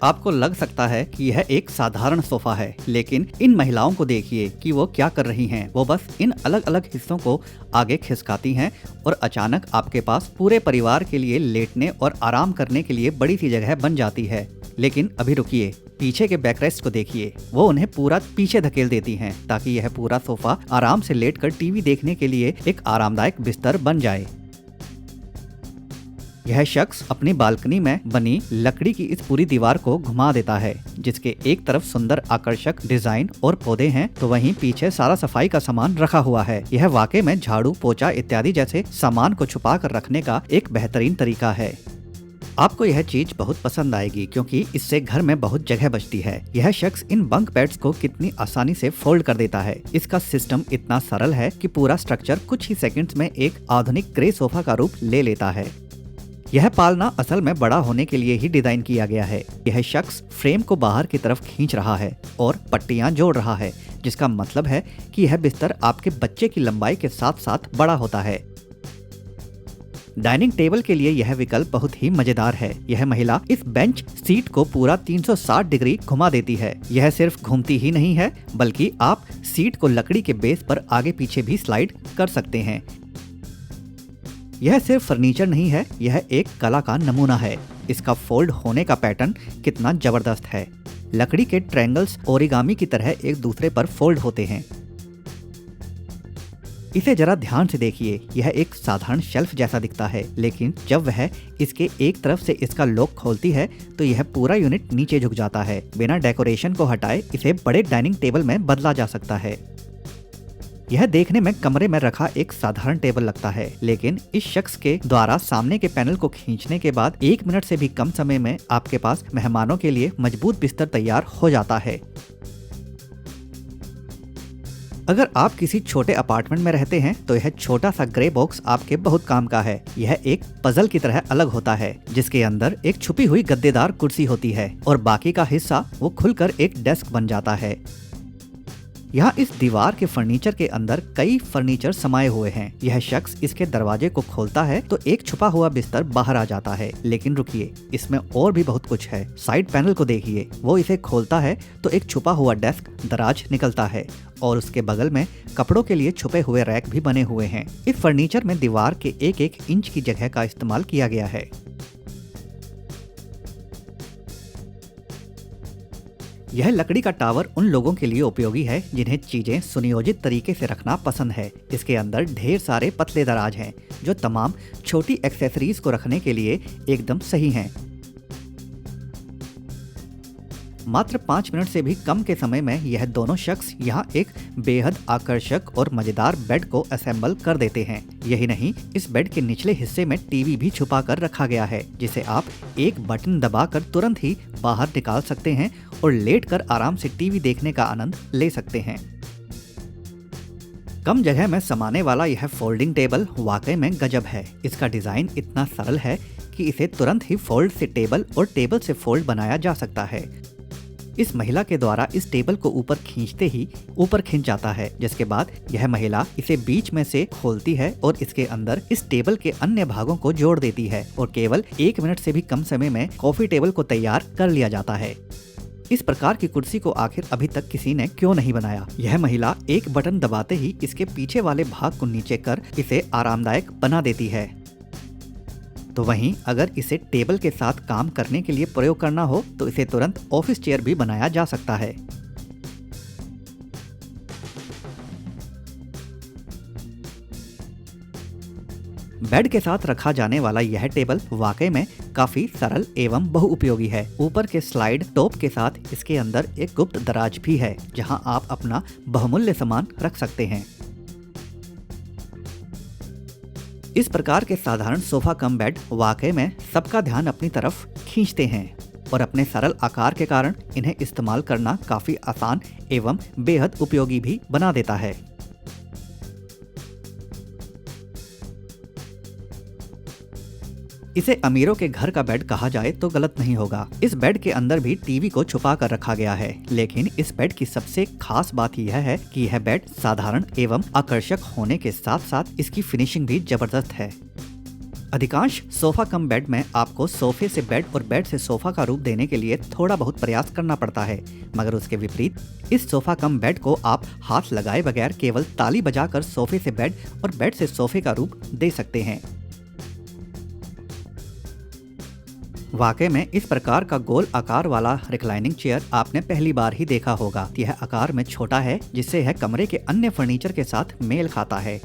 आपको लग सकता है कि यह एक साधारण सोफा है, लेकिन इन महिलाओं को देखिए कि वो क्या कर रही हैं। वो बस इन अलग अलग हिस्सों को आगे खिसकाती हैं और अचानक आपके पास पूरे परिवार के लिए लेटने और आराम करने के लिए बड़ी सी जगह बन जाती है। लेकिन अभी रुकिए, पीछे के बैकरेस्ट को देखिए। वो उन्हें पूरा पीछे धकेल देती हैं ताकि यह पूरा सोफा आराम से लेटकर टीवी देखने के लिए एक आरामदायक बिस्तर बन जाए। यह शख्स अपनी बालकनी में बनी लकड़ी की इस पूरी दीवार को घुमा देता है, जिसके एक तरफ सुंदर आकर्षक डिजाइन और पौधे हैं, तो वहीं पीछे सारा सफाई का सामान रखा हुआ है। यह वाकई में झाड़ू, पोछा इत्यादि जैसे सामान को छुपा कर रखने का एक बेहतरीन तरीका है। आपको यह चीज बहुत पसंद आएगी क्योंकि इससे घर में बहुत जगह बचती है। यह शख्स इन बंक बेड्स को कितनी आसानी से फोल्ड कर देता है। इसका सिस्टम इतना सरल है कि पूरा स्ट्रक्चर कुछ ही सेकंड्स में एक आधुनिक ग्रे सोफा का रूप ले लेता है। यह पालना असल में बड़ा होने के लिए ही डिजाइन किया गया है। यह शख्स फ्रेम को बाहर की तरफ खींच रहा है और पट्टियां जोड़ रहा है, जिसका मतलब है कि यह बिस्तर आपके बच्चे की लंबाई के साथ साथ बड़ा होता है। डाइनिंग टेबल के लिए यह विकल्प बहुत ही मजेदार है। यह महिला इस बेंच सीट को पूरा 360 डिग्री घुमा देती है। यह सिर्फ घूमती ही नहीं है, बल्कि आप सीट को लकड़ी के बेस पर आगे पीछे भी स्लाइड कर सकते हैं। यह सिर्फ फर्नीचर नहीं है, यह एक कला का नमूना है। इसका फोल्ड होने का पैटर्न कितना जबरदस्त है। लकड़ी के ट्रायंगल्स ओरिगामी की तरह एक दूसरे पर फोल्ड होते हैं। इसे जरा ध्यान से देखिए। यह एक साधारण शेल्फ जैसा दिखता है, लेकिन जब वह इसके एक तरफ से इसका लॉक खोलती है तो यह पूरा यूनिट नीचे झुक जाता है। बिना डेकोरेशन को हटाए इसे बड़े डाइनिंग टेबल में बदला जा सकता है। यह देखने में कमरे में रखा एक साधारण टेबल लगता है, लेकिन इस शख्स के द्वारा सामने के पैनल को खींचने के बाद 1 मिनट से भी कम समय में आपके पास मेहमानों के लिए मजबूत बिस्तर तैयार हो जाता है। अगर आप किसी छोटे अपार्टमेंट में रहते हैं तो यह छोटा सा ग्रे बॉक्स आपके बहुत काम का है। यह एक पजल की तरह अलग होता है, जिसके अंदर एक छुपी हुई गद्देदार कुर्सी होती है और बाकी का हिस्सा वो खुलकर एक डेस्क बन जाता है। यहाँ इस दीवार के फर्नीचर के अंदर कई फर्नीचर समाये हुए हैं। यह शख्स इसके दरवाजे को खोलता है तो एक छुपा हुआ बिस्तर बाहर आ जाता है, लेकिन रुकिए, इसमें और भी बहुत कुछ है। साइड पैनल को देखिए। वो इसे खोलता है तो एक छुपा हुआ डेस्क दराज निकलता है और उसके बगल में कपड़ों के लिए छुपे हुए रैक भी बने हुए हैं। इस फर्नीचर में दीवार के 1-1 इंच की जगह का इस्तेमाल किया गया है। यह लकड़ी का टावर उन लोगों के लिए उपयोगी है जिन्हें चीजें सुनियोजित तरीके से रखना पसंद है। इसके अंदर ढेर सारे पतले दराज हैं जो तमाम छोटी एक्सेसरीज को रखने के लिए एकदम सही हैं। मात्र 5 मिनट से भी कम के समय में यह दोनों शख्स यहाँ एक बेहद आकर्षक और मजेदार बेड को असेंबल कर देते हैं। यही नहीं, इस बेड के निचले हिस्से में टीवी भी छुपा कर रखा गया है, जिसे आप एक बटन दबाकर तुरंत ही बाहर निकाल सकते हैं और लेटकर आराम से टीवी देखने का आनंद ले सकते हैं। कम जगह में समाने वाला यह फोल्डिंग टेबल वाकई में गजब है। इसका डिजाइन इतना सरल है कि इसे तुरंत ही फोल्ड से टेबल और टेबल से फोल्ड बनाया जा सकता है। इस महिला के द्वारा इस टेबल को ऊपर खींचते ही ऊपर खिंच जाता है, जिसके बाद यह महिला इसे बीच में से खोलती है और इसके अंदर इस टेबल के अन्य भागों को जोड़ देती है और केवल 1 मिनट से भी कम समय में कॉफी टेबल को तैयार कर लिया जाता है। इस प्रकार की कुर्सी को आखिर अभी तक किसी ने क्यों नहीं बनाया? यह महिला एक बटन दबाते ही इसके पीछे वाले भाग को नीचे कर इसे आरामदायक बना देती है। तो वहीं अगर इसे टेबल के साथ काम करने के लिए प्रयोग करना हो तो इसे तुरंत ऑफिस चेयर भी बनाया जा सकता है। बेड के साथ रखा जाने वाला यह टेबल वाकई में काफी सरल एवं बहुउपयोगी है। ऊपर के स्लाइड टॉप के साथ इसके अंदर एक गुप्त दराज भी है, जहां आप अपना बहुमूल्य सामान रख सकते हैं। इस प्रकार के साधारण सोफा कम बेड वाकई में सबका ध्यान अपनी तरफ खींचते हैं और अपने सरल आकार के कारण इन्हें इस्तेमाल करना काफी आसान एवं बेहद उपयोगी भी बना देता है। इसे अमीरों के घर का बेड कहा जाए तो गलत नहीं होगा। इस बेड के अंदर भी टीवी को छुपा कर रखा गया है, लेकिन इस बेड की सबसे खास बात यह है कि यह बेड साधारण एवं आकर्षक होने के साथ साथ इसकी फिनिशिंग भी जबरदस्त है। अधिकांश सोफा कम बेड में आपको सोफे से बेड और बेड से सोफा का रूप देने के लिए थोड़ा बहुत प्रयास करना पड़ता है, मगर उसके विपरीत इस सोफा कम बेड को आप हाथ लगाए बगैर केवल ताली बजाकर सोफे से बेड और बेड से सोफे का रूप दे सकते हैं। वाकई में इस प्रकार का गोल आकार वाला रिक्लाइनिंग चेयर आपने पहली बार ही देखा होगा। यह आकार में छोटा है, जिससे यह कमरे के अन्य फर्नीचर के साथ मेल खाता है।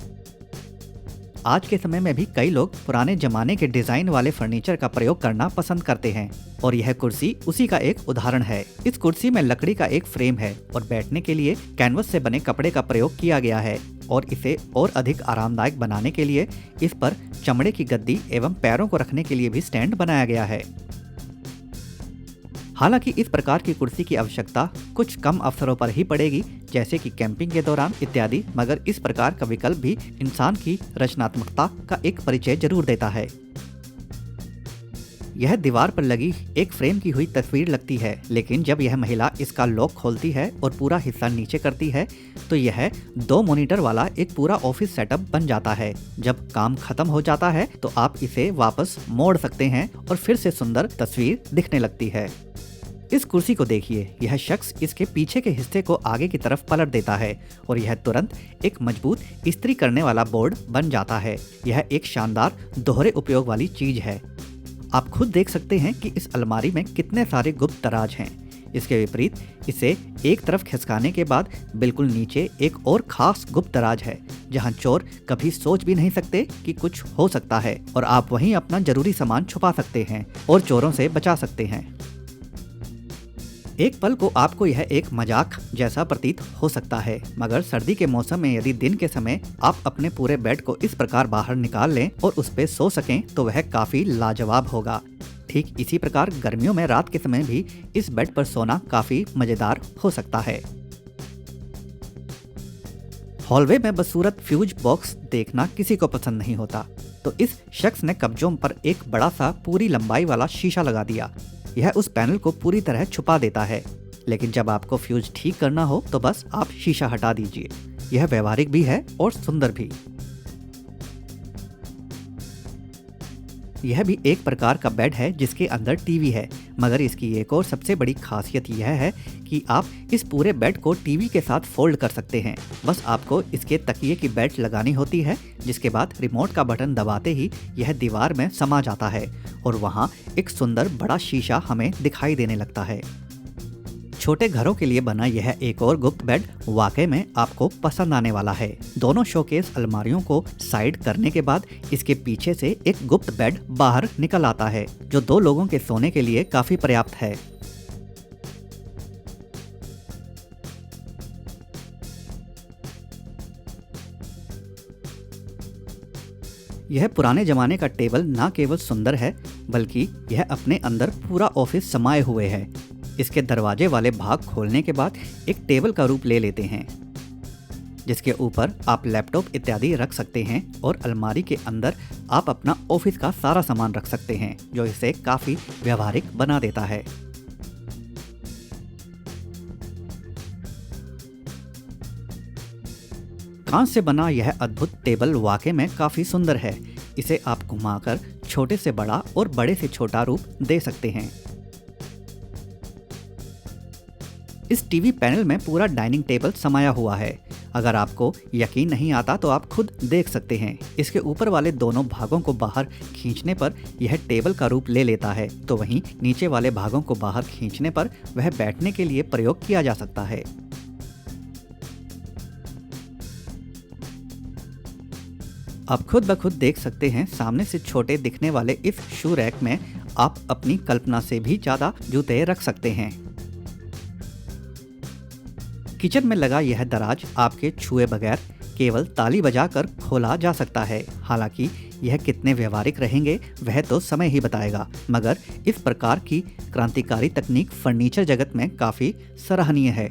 आज के समय में भी कई लोग पुराने जमाने के डिजाइन वाले फर्नीचर का प्रयोग करना पसंद करते हैं और यह कुर्सी उसी का एक उदाहरण है। इस कुर्सी में लकड़ी का एक फ्रेम है और बैठने के लिए कैनवस से बने कपड़े का प्रयोग किया गया है और इसे और अधिक आरामदायक बनाने के लिए इस पर चमड़े की गद्दी एवं पैरों को रखने के लिए भी स्टैंड बनाया गया है। हालांकि इस प्रकार की कुर्सी की आवश्यकता कुछ कम अवसरों पर ही पड़ेगी, जैसे कि कैंपिंग के दौरान इत्यादि, मगर इस प्रकार का विकल्प भी इंसान की रचनात्मकता का एक परिचय जरूर देता है। यह दीवार पर लगी एक फ्रेम की हुई तस्वीर लगती है, लेकिन जब यह महिला इसका लॉक खोलती है और पूरा हिस्सा नीचे करती है तो यह 2 मॉनिटर वाला एक पूरा ऑफिस सेटअप बन जाता है। जब काम खत्म हो जाता है तो आप इसे वापस मोड़ सकते हैं और फिर से सुंदर तस्वीर दिखने लगती है। इस कुर्सी को देखिए, यह शख्स इसके पीछे के हिस्से को आगे की तरफ पलट देता है और यह तुरंत एक मजबूत इस्त्री करने वाला बोर्ड बन जाता है। यह एक शानदार दोहरे उपयोग वाली चीज है। आप खुद देख सकते हैं कि इस अलमारी में कितने सारे गुप्त दराज हैं। इसके विपरीत इसे एक तरफ खिसकाने के बाद बिल्कुल नीचे एक और खास गुप्त दराज है, जहां चोर कभी सोच भी नहीं सकते कि कुछ हो सकता है और आप वहीं अपना जरूरी सामान छुपा सकते हैं और चोरों से बचा सकते हैं। एक पल को आपको यह एक मजाक जैसा प्रतीत हो सकता है, मगर सर्दी के मौसम में यदि दिन के समय आप अपने पूरे बेड को इस प्रकार बाहर निकाल लें और उस पे सो सकें तो वह काफी लाजवाब होगा। ठीक इसी प्रकार गर्मियों में रात के समय भी इस बेड पर सोना काफी मजेदार हो सकता है। हॉलवे में बदसूरत फ्यूज बॉक्स देखना किसी को पसंद नहीं होता, तो इस शख्स ने कब्जों पर एक बड़ा सा पूरी लंबाई वाला शीशा लगा दिया। यह उस पैनल को पूरी तरह छुपा देता है, लेकिन जब आपको फ्यूज ठीक करना हो तो बस आप शीशा हटा दीजिए। यह व्यवहारिक भी है और सुंदर भी। यह भी एक प्रकार का बेड है जिसके अंदर टीवी है, मगर इसकी एक और सबसे बड़ी खासियत यह है कि आप इस पूरे बेड को टीवी के साथ फोल्ड कर सकते हैं। बस आपको इसके तकिए की बेल्ट लगानी होती है, जिसके बाद रिमोट का बटन दबाते ही यह दीवार में समा जाता है और वहाँ एक सुंदर बड़ा शीशा हमें दिखाई देने लगता है। छोटे घरों के लिए बना यह एक और गुप्त बेड वाकई में आपको पसंद आने वाला है। दोनों शोकेस अलमारियों को साइड करने के बाद इसके पीछे से एक गुप्त बेड बाहर निकल आता है, जो 2 लोगों के सोने के लिए काफी पर्याप्त है। यह पुराने जमाने का टेबल न केवल सुंदर है, बल्कि यह अपने अंदर पूरा ऑफिस समाये हुए है। इसके दरवाजे वाले भाग खोलने के बाद एक टेबल का रूप ले लेते हैं, जिसके ऊपर आप लैपटॉप इत्यादि रख सकते हैं और अलमारी के अंदर आप अपना ऑफिस का सारा सामान रख सकते हैं, जो इसे काफी व्यवहारिक बना देता है। कांच से बना यह अद्भुत टेबल वाकई में काफी सुंदर है। इसे आप घुमाकर छोटे से बड़ा और बड़े से छोटा रूप दे सकते हैं। इस टीवी पैनल में पूरा डाइनिंग टेबल समाया हुआ है। अगर आपको यकीन नहीं आता तो आप खुद देख सकते हैं। इसके ऊपर वाले दोनों भागों को बाहर खींचने पर यह टेबल का रूप ले लेता है, तो वहीं नीचे वाले भागों को बाहर खींचने पर वह बैठने के लिए प्रयोग किया जा सकता है। आप खुद ब खुद देख सकते हैं, सामने से छोटे दिखने वाले इस शू रैक में आप अपनी कल्पना से भी ज्यादा जूते रख सकते हैं। किचन में लगा यह दराज आपके छुए बगैर केवल ताली बजाकर खोला जा सकता है। हालांकि यह कितने व्यवहारिक रहेंगे वह तो समय ही बताएगा, मगर इस प्रकार की क्रांतिकारी तकनीक फर्नीचर जगत में काफी सराहनीय है।